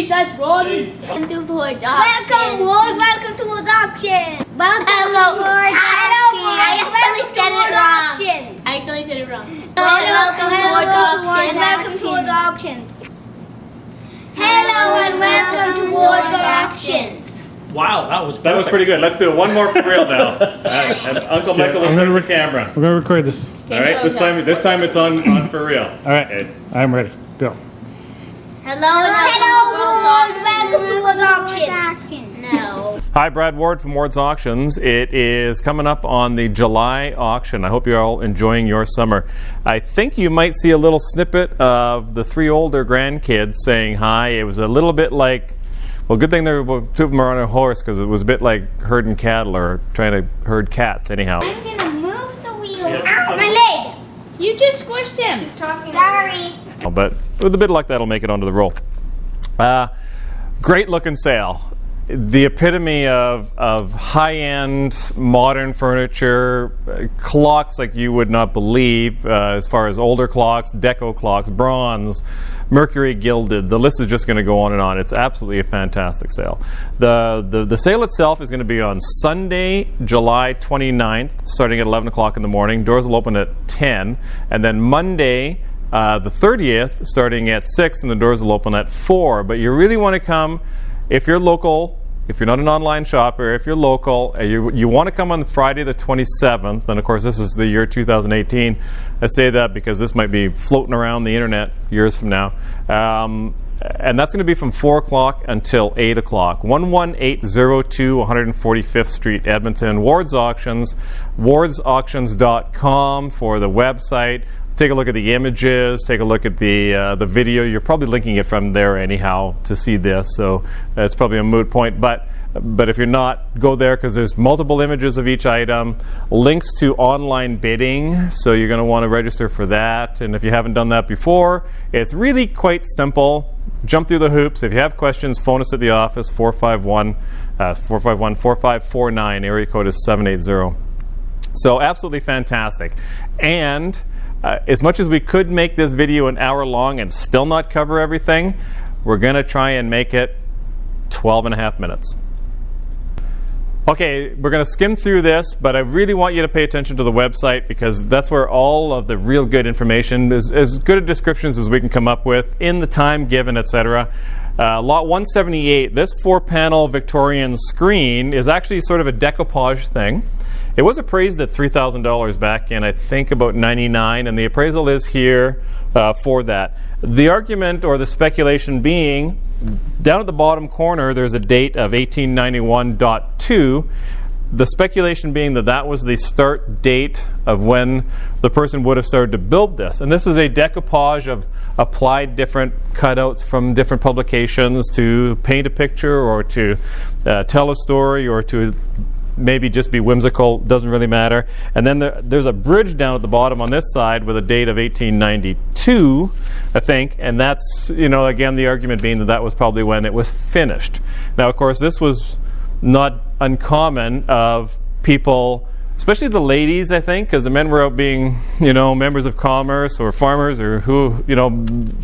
Jeez, that's wrong. Welcome to Towards Welcome, world. Welcome to Towards Auction. Welcome Hello. Towards I Auction. said it wrong. I actually said it wrong. Welcome Welcome towards auctions. Hello and welcome towards auctions. Wow, that was That was pretty good. Let's do it one more for real now. And Uncle Michael will I'm start gonna the camera. We're gonna record this. All right, this time it's on for real. All right, Okay. I'm ready. Go. Hello, world. Welcome towards auctions. No. Hi, Brad Ward from Ward's Auctions. It is coming up on the July auction. I hope you're all enjoying your summer. I think you might see a little snippet of the three older grandkids saying hi. It was a little bit like, well, good thing two of them are on a horse because it was a bit like herding cattle or trying to herd cats anyhow. I'm gonna move the wheel. Yep. Ow, my leg. You just squished him. Sorry. But with a bit of luck, that'll make it onto the roll. Great looking sale. The epitome of high-end modern furniture, clocks like you would not believe, as far as older clocks, deco clocks, bronze, mercury gilded. The list is just going to go on and on. It's absolutely a fantastic sale. The sale itself is going to be on Sunday, July 29th, starting at 11 o'clock in the morning. Doors will open at 10. And then Monday, the 30th, starting at 6, and the doors will open at 4. But you really want to come if you're local. If you're not an online shopper, if you're local, you want to come on Friday the 27th, and of course this is the year 2018. I say that because this might be floating around the internet years from now. And that's going to be from 4 o'clock until 8 o'clock. 11802 145th Street, Edmonton. Ward's Auctions, wardsauctions.com for the website. Take a look at the images, take a look at the video. You're probably linking it from there anyhow to see this, so that's probably a moot point. But if you're not, go there because there's multiple images of each item, links to online bidding, so you're going to want to register for that. And if you haven't done that before, it's really quite simple. Jump through the hoops. If you have questions, phone us at the office, 451-4549. Area code is 780. So absolutely fantastic. And as much as we could make this video an hour long and still not cover everything, we're going to try and make it 12 and a half minutes. Okay, we're going to skim through this, but I really want you to pay attention to the website because that's where all of the real good information is, as good a descriptions as we can come up with in the time given, etc. Lot 178, this 4-panel Victorian screen is actually sort of a decoupage thing. It was appraised at $3,000 back in, I think, about 99, and the appraisal is here for that. The argument or the speculation being, down at the bottom corner, there's a date of 1891.2. The speculation being that that was the start date of when the person would have started to build this. And this is a decoupage of applied different cutouts from different publications to paint a picture or to tell a story or to maybe just be whimsical, doesn't really matter. And then there's a bridge down at the bottom on this side with a date of 1892, I think, and that's, again, the argument being that that was probably when it was finished. Now, of course, this was not uncommon of people, especially the ladies, I think, because the men were out being, members of commerce or farmers or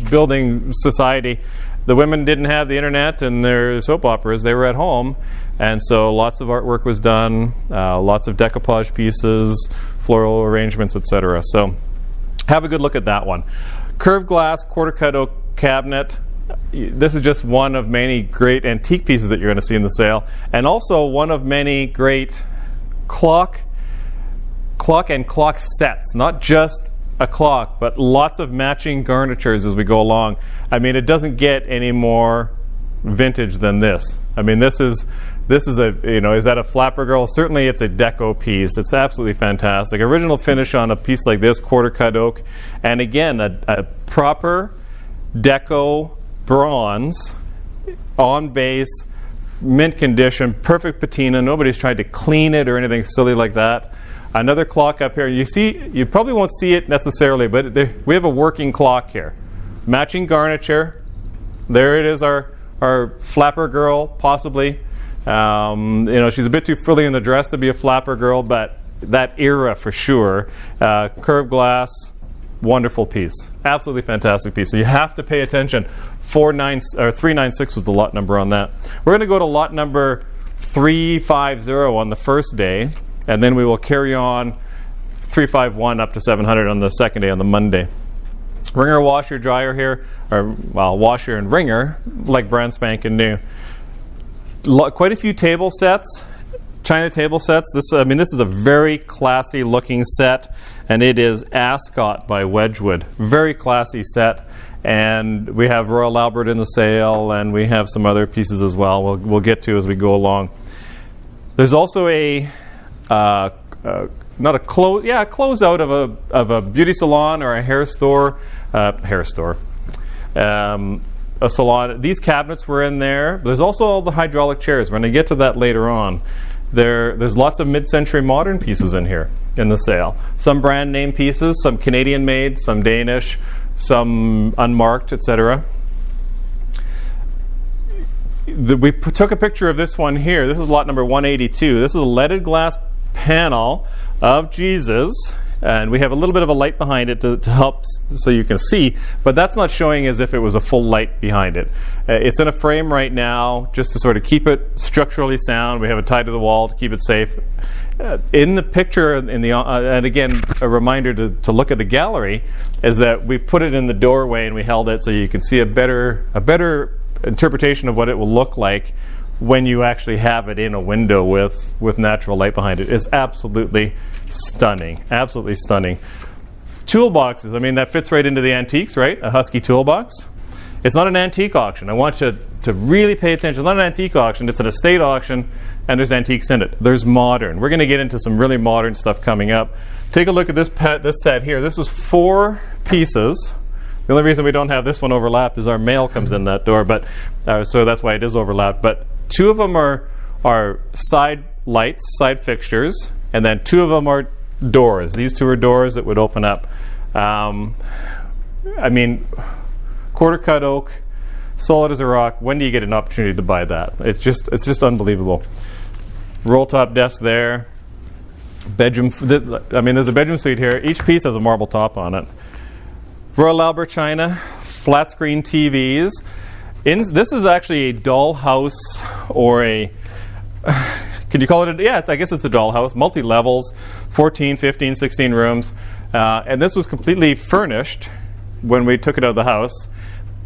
building society. The women didn't have the internet and their soap operas. They were at home. And so lots of artwork was done, lots of decoupage pieces, floral arrangements, etc. So have a good look at that one. Curved glass, quarter cut oak cabinet. This is just one of many great antique pieces that you're going to see in the sale. And also one of many great clock and clock sets. Not just a clock, but lots of matching garnitures as we go along. I mean, it doesn't get any more vintage than this. I mean, this is a, is that a flapper girl? Certainly it's a deco piece. It's absolutely fantastic. Original finish on a piece like this, quarter cut oak. And again, a proper deco bronze on base, mint condition, perfect patina. Nobody's tried to clean it or anything silly like that. Another clock up here. You probably won't see it necessarily, but we have a working clock here. Matching garniture. There it is, our flapper girl, possibly. She's a bit too frilly in the dress to be a flapper girl, but that era for sure. Curved glass, wonderful piece. Absolutely fantastic piece. So you have to pay attention. 396 was the lot number on that. We're going to go to lot number 350 on the first day, and then we will carry on 351 up to 700 on the second day, on the Monday. Wringer washer dryer here, or well, washer and wringer, like brand spanking new. Quite a few table sets, China table sets. This is a very classy looking set, and it is Ascot by Wedgwood. Very classy set, and we have Royal Albert in the sale, and we have some other pieces as well. We'll get to as we go along. There's also a closeout of a beauty salon or a hair store. A salon. These cabinets were in there. There's also all the hydraulic chairs. We're going to get to that later on. There's lots of mid-century modern pieces in here in the sale. Some brand name pieces, some Canadian made, some Danish, some unmarked, etc. We took a picture of this one here. This is lot number 182. This is a leaded glass panel of Jesus, and we have a little bit of a light behind it to help so you can see, but that's not showing as if it was a full light behind it. It's in a frame right now just to sort of keep it structurally sound. We have it tied to the wall to keep it safe. In the picture, and again, a reminder to look at the gallery, is that we put it in the doorway and we held it so you can see a better interpretation of what it will look like when you actually have it in a window with natural light behind it. It's absolutely stunning. Absolutely stunning. Toolboxes, that fits right into the antiques, right? A Husky toolbox. It's not an antique auction. I want you to really pay attention. It's not an antique auction. It's an estate auction, and there's antiques in it. There's modern. We're going to get into some really modern stuff coming up. Take a look at this set here. This is 4 pieces. The only reason we don't have this one overlapped is our mail comes in that door, but so that's why it is overlapped. But 2 of them are side lights, side fixtures, and then 2 of them are doors. These 2 are doors that would open up. Quarter cut oak, solid as a rock. When do you get an opportunity to buy that? It's just unbelievable. Roll top desk there. Bedroom. There's a bedroom suite here. Each piece has a marble top on it. Royal Albert China, flat screen TVs. This is actually a dollhouse, or a, can you call it I guess it's a dollhouse, multi-levels, 14, 15, 16 rooms. And this was completely furnished when we took it out of the house.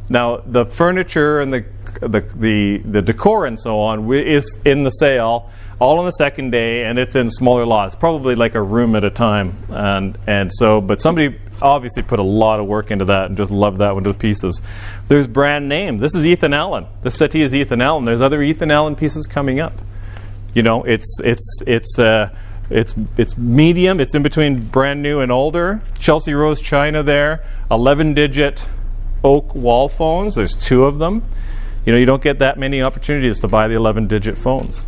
Now, the furniture and the decor and so on is in the sale, all on the second day, and it's in smaller lots, probably like a room at a time. But somebody obviously put a lot of work into that and just loved that one to pieces. There's brand name. This is Ethan Allen. This settee is Ethan Allen. There's other Ethan Allen pieces coming up. It's medium. It's in between brand new and older. Chelsea Rose China there. 11-digit oak wall phones. There's 2 of them. You don't get that many opportunities to buy the 11-digit phones.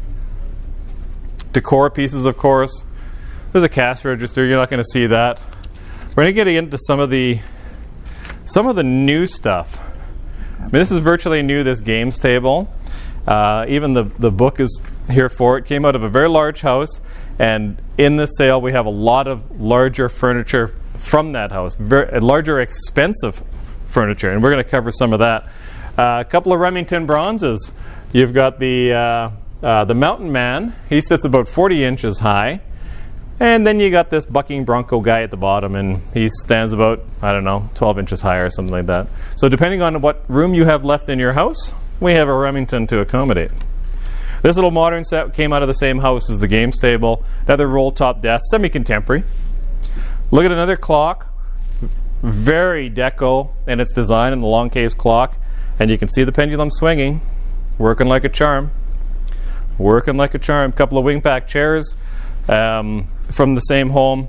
Decor pieces, of course. There's a cash register. You're not going to see that. We're going to get into some of the new stuff. This is virtually new, this games table. Even the book is here for it. Came out of a very large house, and in the sale we have a lot of larger furniture from that house, larger expensive furniture, and we're going to cover some of that. A couple of Remington bronzes. You've got the Mountain Man. He sits about 40 inches high. And then you got this bucking bronco guy at the bottom, and he stands about, 12 inches higher or something like that. So depending on what room you have left in your house, we have a Remington to accommodate. This little modern set came out of the same house as the games table. Another roll-top desk, semi-contemporary. Look at another clock. Very deco in its design, and the long case clock. And you can see the pendulum swinging, working like a charm. Working like a charm. Couple of wing-pack chairs. From the same home.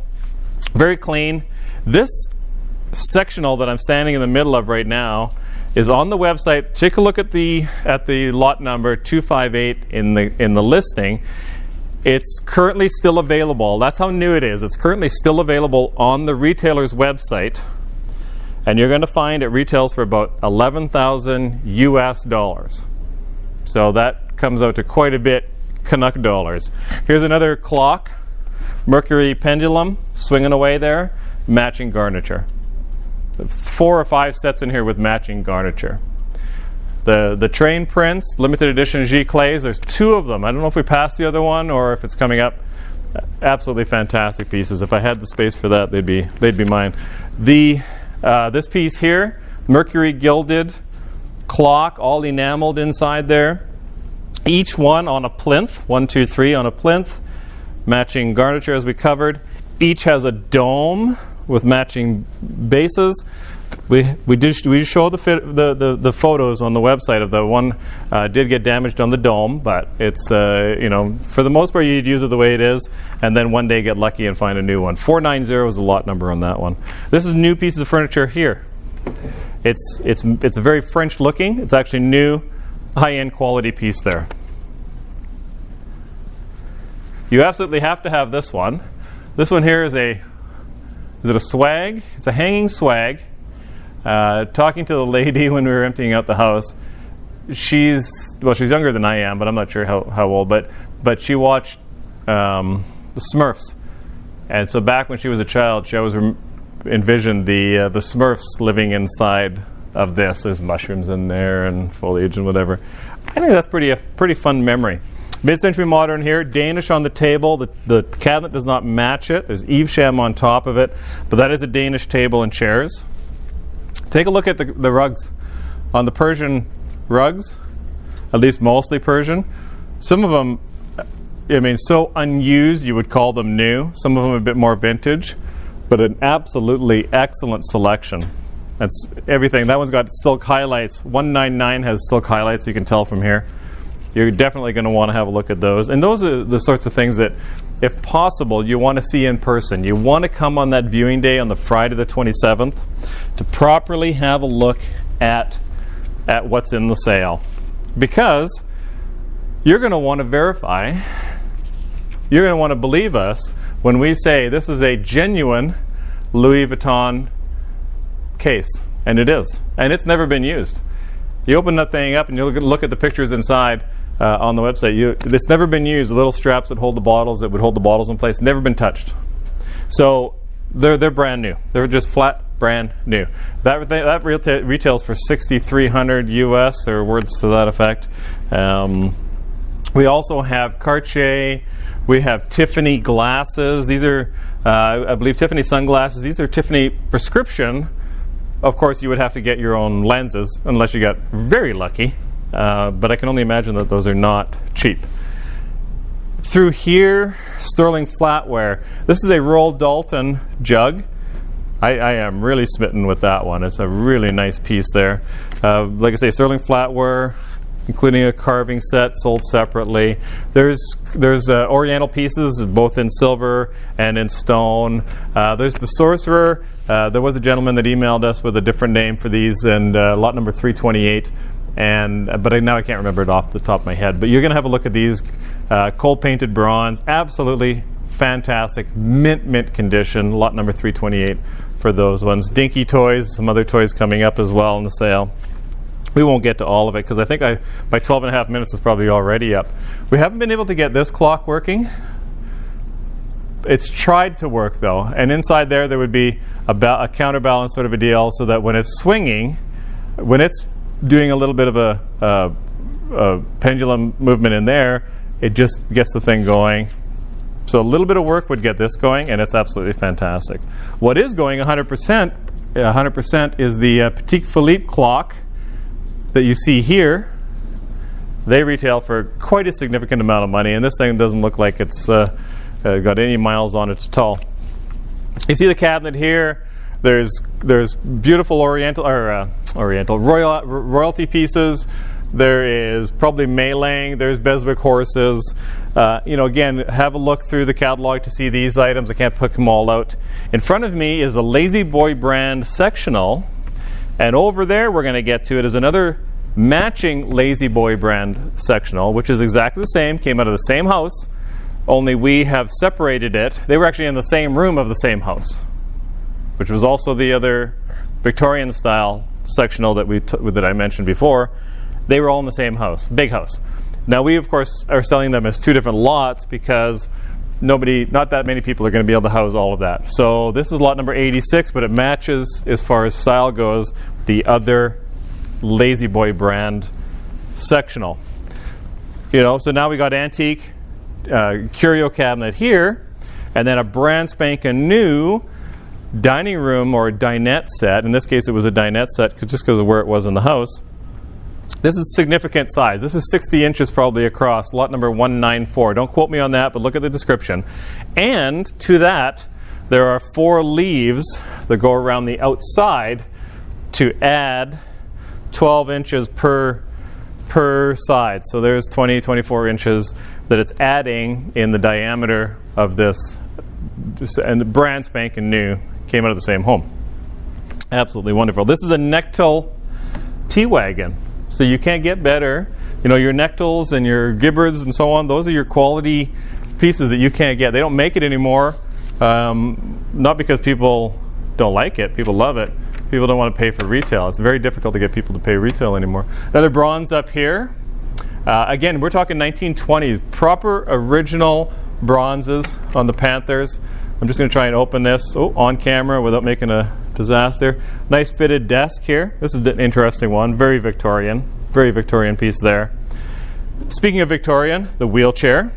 Very clean. This sectional that I'm standing in the middle of right now is on the website. Take a look at the lot number 258 in the listing. It's currently still available. That's how new it is. It's currently still available on the retailer's website, and you're going to find it retails for about $11,000 US. So that comes out to quite a bit Canuck dollars. Here's another clock, Mercury pendulum, swinging away there, matching garniture. 4 or 5 sets in here with matching garniture. The train prints, limited edition G-Clays, there's 2 of them. I don't know if we passed the other one or if it's coming up. Absolutely fantastic pieces. If I had the space for that, they'd be mine. This piece here, Mercury gilded clock, all enameled inside there. Each one on a plinth, 1, 2, 3 on a plinth, matching garniture as we covered. Each has a dome with matching bases. We show the photos on the website of the one did get damaged on the dome, but it's for the most part you'd use it the way it is, and then one day get lucky and find a new one. 490 is the lot number on that one. This is new pieces of furniture here. It's very French looking. It's actually new, high-end quality piece there. You absolutely have to have this one. This one here is it a swag? It's a hanging swag. Talking to the lady when we were emptying out the house, she's younger than I am, but I'm not sure how old. But she watched the Smurfs, and so back when she was a child, she always envisioned the Smurfs living inside of this. There's mushrooms in there and foliage and whatever. I think that's a pretty fun memory. Mid-century modern here, Danish on the table. The cabinet does not match it. There's Evesham on top of it, but that is a Danish table and chairs. Take a look at the rugs. On the Persian rugs, at least mostly Persian, some of them, so unused you would call them new. Some of them a bit more vintage, but an absolutely excellent selection. That's everything. That one's got silk highlights. 199 has silk highlights, you can tell from here. You're definitely going to want to have a look at those. And those are the sorts of things that, if possible, you want to see in person. You want to come on that viewing day on the Friday the 27th to properly have a look at what's in the sale. Because you're going to want to verify, you're going to want to believe us when we say this is a genuine Louis Vuitton case. And it is. And it's never been used. You open that thing up and you look at the pictures inside on the website. It's never been used. The little straps that hold the bottles, that would hold the bottles in place, never been touched. So they're brand new. They're just flat brand new. That retails for $6,300 US, or words to that effect. We also have Cartier. We have Tiffany glasses. These are, I believe, Tiffany sunglasses. These are Tiffany prescription. Of course, you would have to get your own lenses, unless you got very lucky. But I can only imagine that those are not cheap. Through here, sterling flatware. This is a Roald Dalton jug. I am really smitten with that one. It's a really nice piece there. Like I say, sterling flatware, including a carving set, sold separately. There's Oriental pieces, both in silver and in stone. There's the Sorcerer. There was a gentleman that emailed us with a different name for these, and lot number 328. But now I can't remember it off the top of my head. But you're going to have a look at these. Cold painted bronze, absolutely fantastic, mint condition. Lot number 328 for those ones. Dinky toys, some other toys coming up as well in the sale. We won't get to all of it because I think by 12 and a half minutes it's probably already up. We haven't been able to get this clock working. It's tried to work though, and inside there would be a counterbalance sort of a deal, so that when it's swinging, when it's doing a little bit of a pendulum movement in there, it just gets the thing going. So a little bit of work would get this going, and it's absolutely fantastic. What is going 100% is the Petit Philippe clock that you see here. They retail for quite a significant amount of money, and this thing doesn't look like it's got any miles on it at all. You see the cabinet here. There's beautiful royalty pieces. There is probably Mei-Ling. There's Beswick horses. Again, have a look through the catalog to see these items. I can't pick them all out. In front of me is a Lazy Boy brand sectional, and over there we're going to get to it is another matching Lazy Boy brand sectional, which is exactly the same, came out of the same house, only we have separated it. They were actually in the same room of the same house, which was also the other Victorian style sectional that I mentioned before. They were all in the same house, big house. Now we of course are selling them as two different lots because not that many people are going to be able to house all of that. So this is lot number 86, but it matches as far as style goes the other Lazy Boy brand sectional. So now we got antique curio cabinet here, and then a brand spanking new dining room or dinette set. In this case, it was a dinette set just because of where it was in the house. This is significant size. This is 60 inches probably across, lot number 194. Don't quote me on that, but look at the description. And to that, there are 4 leaves that go around the outside to add 12 inches per side. So there's 24 inches that it's adding in the diameter of this. And the brand spanking new, came out of the same home. Absolutely wonderful. This is a Nectil T-Wagon. So you can't get better. Your Nectils and your Gibbards and so on, those are your quality pieces that you can't get. They don't make it anymore, not because people don't like it. People love it. People don't want to pay for retail. It's very difficult to get people to pay retail anymore. Another bronze up here. Again, we're talking 1920s. Proper original bronzes on the Panthers. I'm just going to try and open this on camera without making a disaster. Nice fitted desk here. This is an interesting one. Very Victorian piece there. Speaking of Victorian, the wheelchair.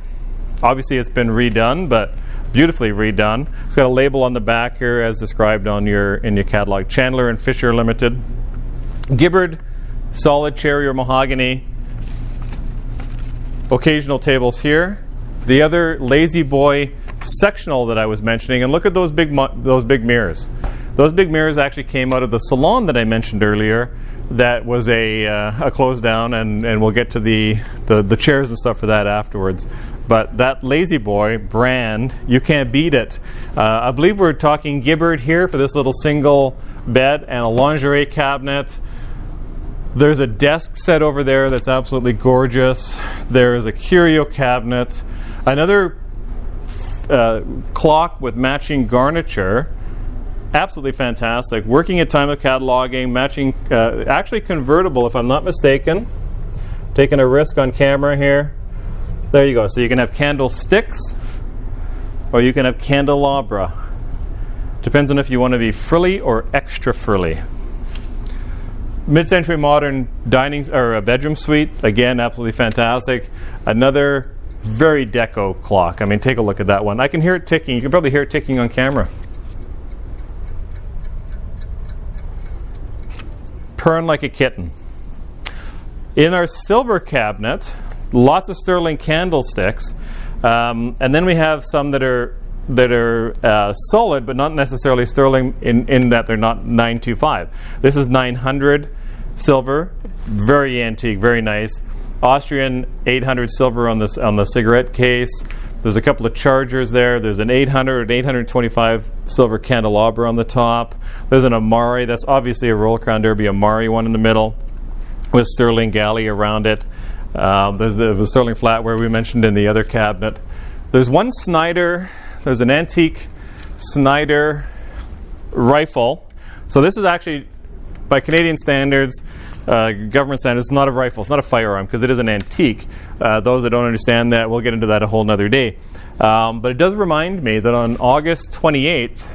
Obviously it's been redone, but beautifully redone. It's got a label on the back here as described in your catalog. Chandler and Fisher Limited. Gibbard, solid cherry or mahogany. Occasional tables here. The other Lazy Boy sectional that I was mentioning, and look at those big mirrors. Those big mirrors actually came out of the salon that I mentioned earlier. That was a close down, and we'll get to the chairs and stuff for that afterwards. But that Lazy Boy brand, you can't beat it. I believe we're talking Gibbard here for this little single bed and a lingerie cabinet. There's a desk set over there that's absolutely gorgeous. There is a curio cabinet. Another clock with matching garniture. Absolutely fantastic. Working at time of cataloging, matching, actually convertible if I'm not mistaken. Taking a risk on camera here. There you go. So you can have candlesticks or you can have candelabra. Depends on if you want to be frilly or extra frilly. Mid-century modern dining or bedroom suite. Again, absolutely fantastic. Another very deco clock. I mean, take a look at that one. I can hear it ticking. You can probably hear it ticking on camera. Purring like a kitten. In our silver cabinet, lots of sterling candlesticks, and then we have some that are solid, but not necessarily sterling in that they're not 925. This is 900 silver, very antique, very nice. Austrian 800 silver on the cigarette case. There's a couple of chargers there. There's an 800 825 silver candelabra on the top. There's an Amari. That's obviously a Royal Crown Derby Amari one in the middle with sterling galley around it. There's the sterling flatware we mentioned in the other cabinet. There's one Snyder. There's an antique Snyder rifle. So this is actually, by Canadian standards, government standards, it's not a rifle. It's not a firearm because it is an antique. Those that don't understand that, we'll get into that a whole nother day. But it does remind me that on August 18th,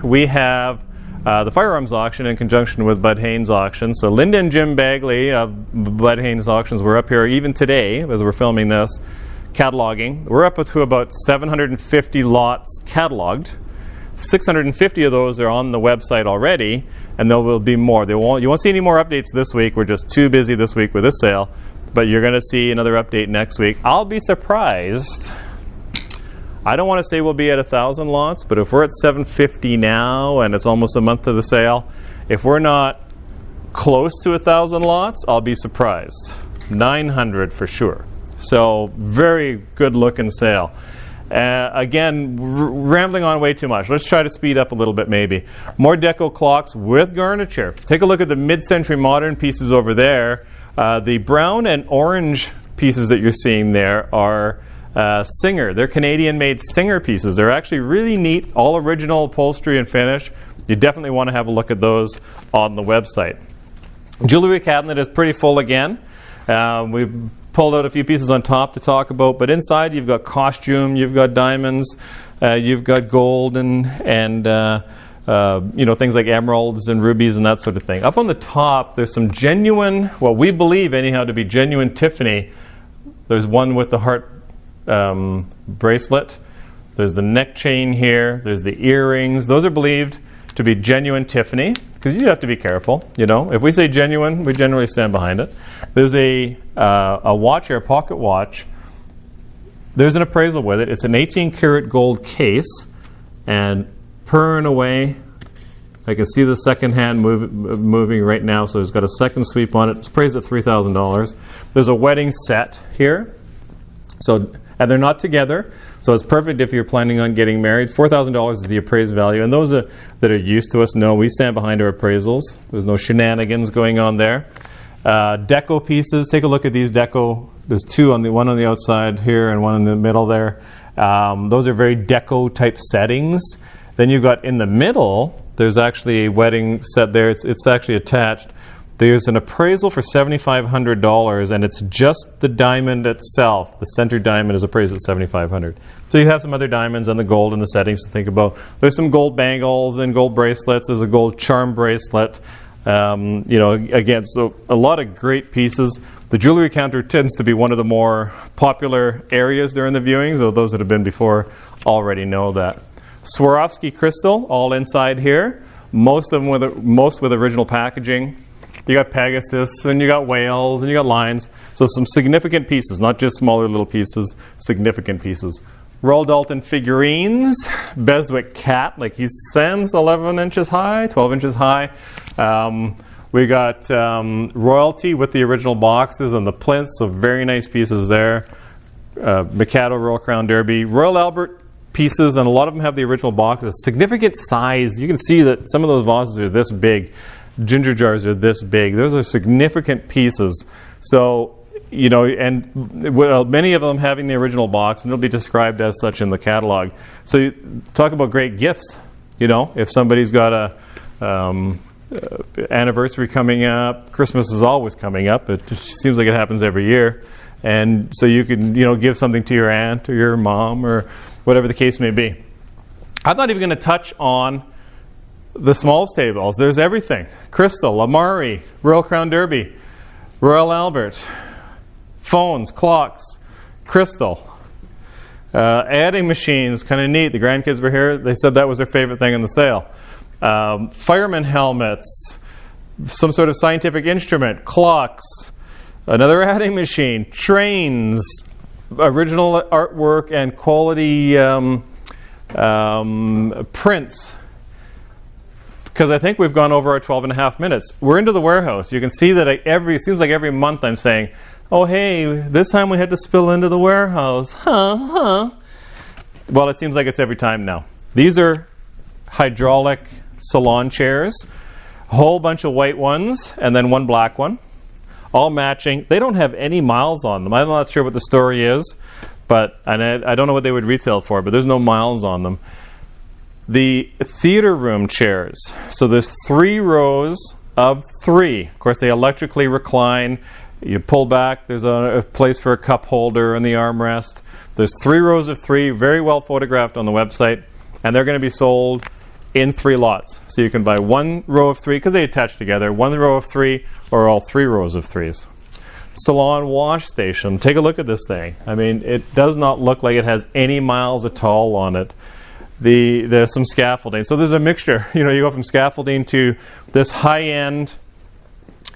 we have the firearms auction in conjunction with Bud Haynes Auction. So Linda and Jim Bagley of Bud Haynes Auctions were up here even today as we're filming this, cataloging. We're up to about 750 lots cataloged. 650 of those are on the website already, and there will be more. You won't see any more updates this week. We're just too busy this week with this sale, but you're going to see another update next week. I'll be surprised. I don't want to say we'll be at 1,000 lots, but if we're at 750 now and it's almost a month to the sale, if we're not close to 1,000 lots, I'll be surprised. 900 for sure. So very good looking sale. Again, rambling on way too much. Let's try to speed up a little bit maybe. More deco clocks with garniture. Take a look at the mid-century modern pieces over there. The brown and orange pieces that you're seeing there are Singer. They're Canadian-made Singer pieces. They're actually really neat, all original upholstery and finish. You definitely want to have a look at those on the website. Jewelry cabinet is pretty full again. We've pulled out a few pieces on top to talk about, but inside you've got costume, you've got diamonds, you've got gold and things like emeralds and rubies and that sort of thing. Up on the top, there's some genuine, what we believe anyhow to be genuine Tiffany. There's one with the heart bracelet. There's the neck chain here. There's the earrings. Those are believed to be genuine Tiffany, because you have to be careful. If we say genuine, we generally stand behind it. There's a watch here, a pocket watch. There's an appraisal with it. It's an 18-karat gold case, and purring away. I can see the second hand moving right now, so it's got a second sweep on it. It's appraised at $3,000. There's a wedding set here, and they're not together, so it's perfect if you're planning on getting married. $4,000 is the appraised value, and those that are used to us know we stand behind our appraisals. There's no shenanigans going on there. Deco pieces. Take a look at these deco. There's one on the outside here and one in the middle there. Those are very deco type settings. Then you've got in the middle, there's actually a wedding set there. It's actually attached. There's an appraisal for $7,500, and it's just the diamond itself. The center diamond is appraised at $7,500. So you have some other diamonds and the gold in the settings to think about. There's some gold bangles and gold bracelets. There's a gold charm bracelet. Again, so a lot of great pieces. The jewelry counter tends to be one of the more popular areas during the viewings, though those that have been before already know that. Swarovski crystal, all inside here. Most with original packaging. You got Pegasus, and you got whales, and you got lions. So some significant pieces, not just smaller little pieces, significant pieces. Royal Dalton figurines, Beswick cat, like he stands 11 inches high, 12 inches high. We got royalty with the original boxes and the plinths, so very nice pieces there. Mikado Royal Crown Derby, Royal Albert pieces, and a lot of them have the original boxes. Significant size. You can see that some of those vases are this big. Ginger jars are this big. Those are significant pieces. So, many of them having the original box, and they'll be described as such in the catalog. So you talk about great gifts. If somebody's got a anniversary coming up, Christmas is always coming up. It just seems like it happens every year. And so you can, give something to your aunt or your mom or whatever the case may be. I'm not even going to touch on the smalls tables. There's everything. Crystal, Amari, Royal Crown Derby, Royal Albert, phones, clocks, crystal. Adding machines, kind of neat. The grandkids were here. They said that was their favorite thing in the sale. Fireman helmets, some sort of scientific instrument, clocks, another adding machine, trains, original artwork and quality prints. Because I think we've gone over our 12 and a half minutes. We're into the warehouse. You can see that it seems like every month I'm saying, oh, hey, this time we had to spill into the warehouse. Well, it seems like it's every time now. These are hydraulic salon chairs. A whole bunch of white ones and then one black one. All matching. They don't have any miles on them. I'm not sure what the story is, and I don't know what they would retail for, but there's no miles on them. The theater room chairs. So there's 3 rows of 3. Of course, they electrically recline. You pull back. There's a place for a cup holder and the armrest. There's 3 rows of 3, very well photographed on the website, and they're going to be sold in 3 lots. So you can buy 1 row of 3, because they attach together, 1 row of 3, or all 3 rows of 3s. Salon wash station. Take a look at this thing. I mean, it does not look like it has any miles at all on it. There's some scaffolding. So there's a mixture. You go from scaffolding to this high-end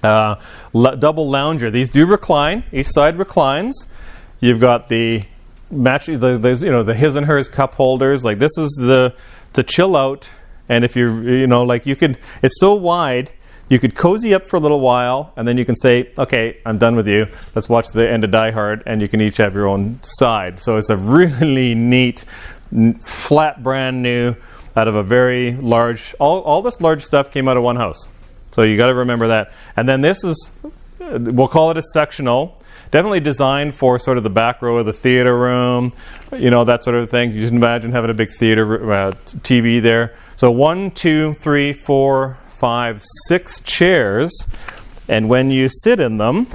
double lounger. These do recline. Each side reclines. You've got the his and hers cup holders. Like this is to chill out. And if it's so wide, you could cozy up for a little while, and then you can say, okay, I'm done with you. Let's watch the end of Die Hard, and you can each have your own side. So it's a really neat, flat, brand new, out of a very large, all this large stuff came out of one house. So you got to remember that. And then this is, we'll call it a sectional, definitely designed for sort of the back row of the theater room, that sort of thing. You just imagine having a big theater TV there. So 1, 2, 3, 4, 5, 6 chairs, and when you sit in them,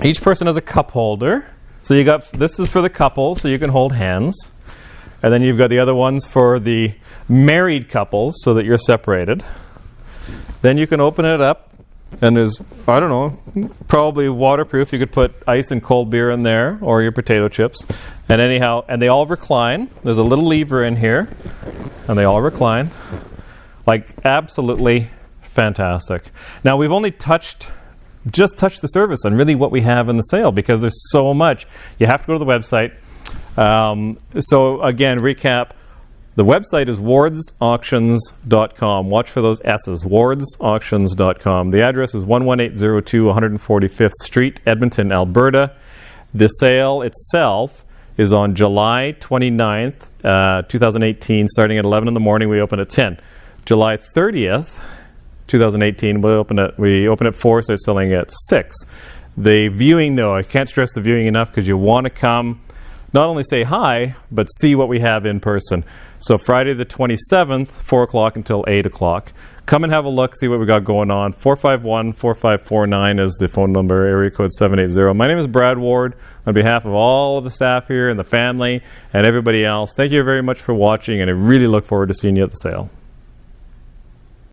Each person has a cup holder. So you got, this is for the couple, so you can hold hands. And then you've got the other ones for the married couples, so that you're separated. Then you can open it up, and there's, I don't know, probably waterproof. You could put ice and cold beer in there, or your potato chips. And anyhow, and they all recline. There's a little lever in here, and they all recline. Like, absolutely fantastic. Now, we've only just touched the surface on really what we have in the sale, because there's so much. You have to go to the website. So again, recap. The website is wardsauctions.com. Watch for those S's. wardsauctions.com. The address is 11802 145th Street, Edmonton, Alberta. The sale itself is on July 29th, 2018, starting at 11 in the morning. We open at 10. July 30th, 2018, we open at 4, start selling at 6. The viewing, though, I can't stress the viewing enough, because you want to come, not only say hi, but see what we have in person. So Friday the 27th, 4 o'clock until 8 o'clock. Come and have a look, see what we got going on. 451-4549 is the phone number, area code 780. My name is Brad Ward. On behalf of all of the staff here and the family and everybody else, thank you very much for watching, and I really look forward to seeing you at the sale.